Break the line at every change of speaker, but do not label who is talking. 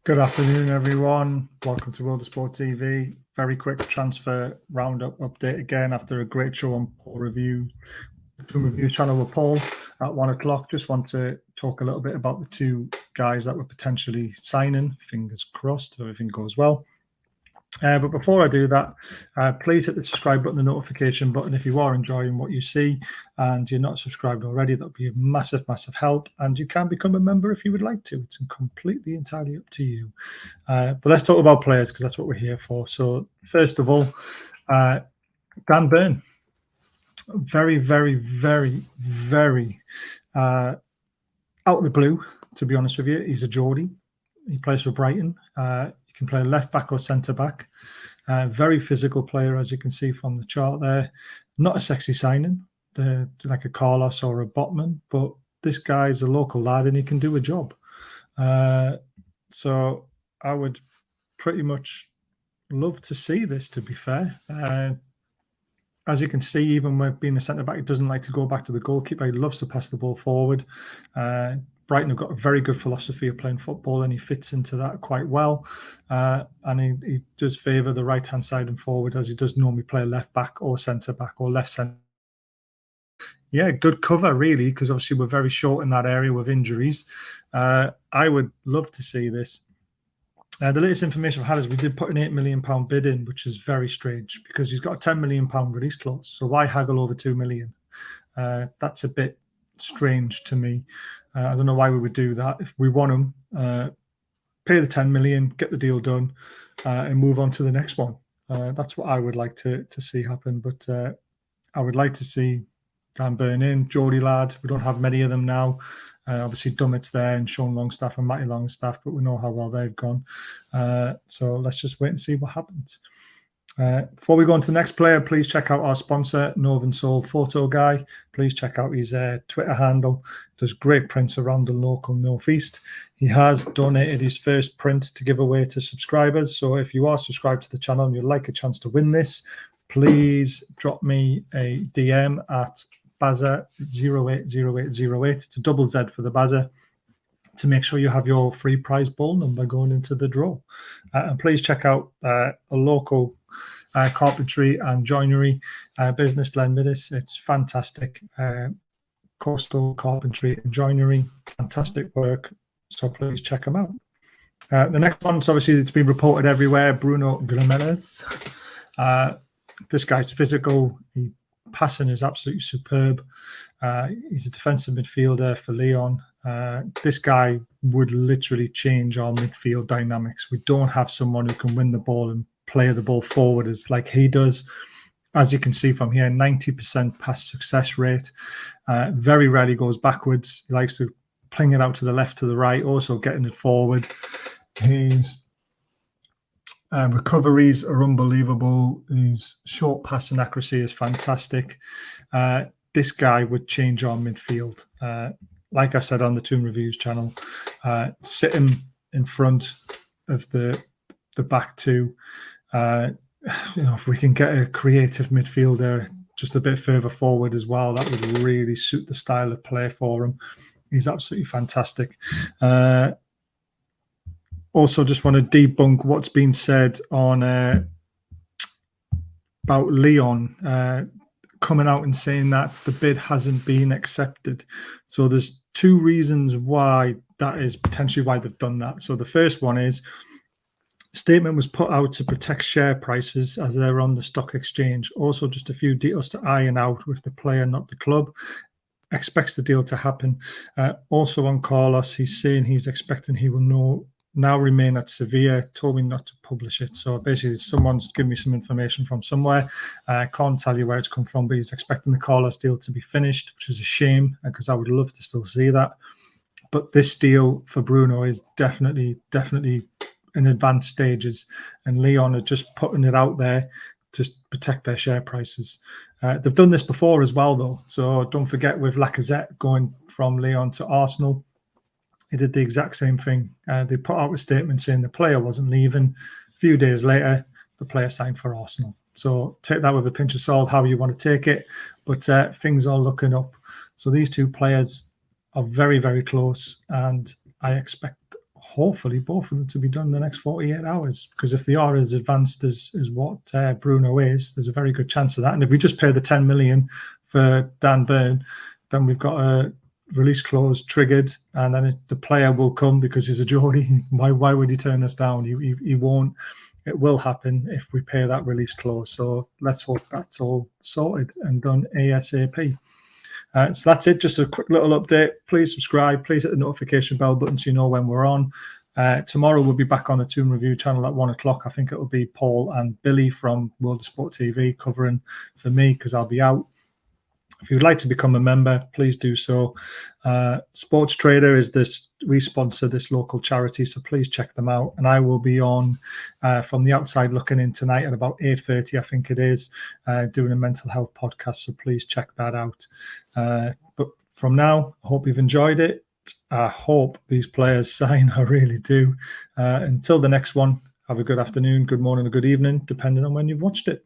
Good afternoon, everyone. Welcome to World of Sport TV. Very quick transfer roundup update again after a great show on Paul Review. Review channel with Paul at 1 o'clock. Just want to talk a little bit about the two guys that we're potentially signing. Fingers crossed, everything goes well. But before I do that, please hit the subscribe button, the notification button if you are enjoying what you see and you're not subscribed already. That would be a massive, massive help. And you can become a member if you would like to. It's completely entirely up to you. But let's talk about players because that's what we're here for. So first of all, Dan Burn. Very, very, very, very out of the blue, to be honest with you. He's a Geordie. He plays for Brighton. Can play left back or centre back. Very physical player, as you can see from the chart there. Not a sexy signing, like a Carlos or a Botman, but this guy's a local lad and he can do a job. So I would pretty much love to see this, to be fair. As you can see, even with being a centre back, he doesn't like to go back to the goalkeeper. He loves to pass the ball forward. Brighton have got a very good philosophy of playing football and he fits into that quite well. And he does favour the right-hand side and forward as he does normally play left back or centre back or left centre. Yeah, good cover really, because obviously we're very short in that area with injuries. I would love to see this. The latest information I've had is we did put an £8 million bid in, which is very strange because he's got a £10 million release clause. So why haggle over £2 million? That's a bit strange to me. I don't know why we would do that. If we want him, pay the 10 million, get the deal done, and move on to the next one. That's what I would like to see happen. But I would like to see Dan Burn in, Geordie lad. We don't have many of them now. Obviously, Dummett's there and Sean Longstaff and Matty Longstaff, but we know how well they've gone. So let's just wait and see what happens. Before we go on to the next player, please check out our sponsor, Northern Soul Photo Guy. Please check out his Twitter handle. Does great prints around the local northeast. He has donated his first print to give away to subscribers. So if you are subscribed to the channel and you'd like a chance to win this, please drop me a DM at Bazza080808. It's a double Z for the Bazza, to make sure you have your free prize ball number going into the draw. And please check out a local carpentry and joinery business, Glenmidis. It's fantastic. Coastal carpentry and joinery, fantastic work. So please check them out. The next one's obviously it's been reported everywhere. Bruno Guimaraes. This guy's physical. Passing is absolutely superb. He's a defensive midfielder for Lyon. This guy would literally change our midfield dynamics. We don't have someone who can win the ball and play the ball forward as like he does. As you can see from here, 90% pass success rate. Very rarely goes backwards. He likes to pling it out to the left, to the right, also getting it forward. His recoveries are unbelievable. His short passing accuracy is fantastic. This guy would change our midfield. Like I said on the Toon Reviews channel, sit him in front of the back two. If we can get a creative midfielder just a bit further forward as well, that would really suit the style of play for him. He's absolutely fantastic. Also, just want to debunk what's been said on about Lyon coming out and saying that the bid hasn't been accepted. So there's two reasons why that is potentially why they've done that. So the first one is statement was put out to protect share prices as they're on the stock exchange. Also, just a few details to iron out with the player, not the club. Expects the deal to happen. Also on Carlos, he's saying he's expecting he will now remain at Sevilla. Told me not to publish it. So basically, someone's given me some information from somewhere. Can't tell you where it's come from, but he's expecting the Carlos deal to be finished, which is a shame because I would love to still see that. But this deal for Bruno is definitely in advanced stages, and Lyon are just putting it out there to protect their share prices. They've done this before as well, though. So don't forget with Lacazette going from Lyon to Arsenal, they did the exact same thing. They put out a statement saying the player wasn't leaving. A few days later, the player signed for Arsenal. So take that with a pinch of salt, how you want to take it. But things are looking up. So these two players are very, very close. And I expect hopefully both of them to be done in the next 48 hours, because if they are as advanced as what Bruno is, there's a very good chance of that. And if we just pay the 10 million for Dan Burn, then we've got a release clause triggered, and then the player will come because he's a Geordie. Why would he turn us down? He won't. It will happen if we pay that release clause. So let's hope that's all sorted and done ASAP. So that's it. Just a quick little update. Please subscribe. Please hit the notification bell button so you know when we're on. Tomorrow we'll be back on the Toon Review channel at 1 o'clock. I think it will be Paul and Billy from World of Sport TV covering for me because I'll be out. If you would like to become a member, please do so. Sports Trader is this. We sponsor this local charity, so please check them out. And I will be on from the outside looking in tonight at about 8:30, I think it is, doing a mental health podcast. So please check that out. But from now, I hope you've enjoyed it. I hope these players sign. I really do. Until the next one, have a good afternoon, good morning, or good evening, depending on when you've watched it.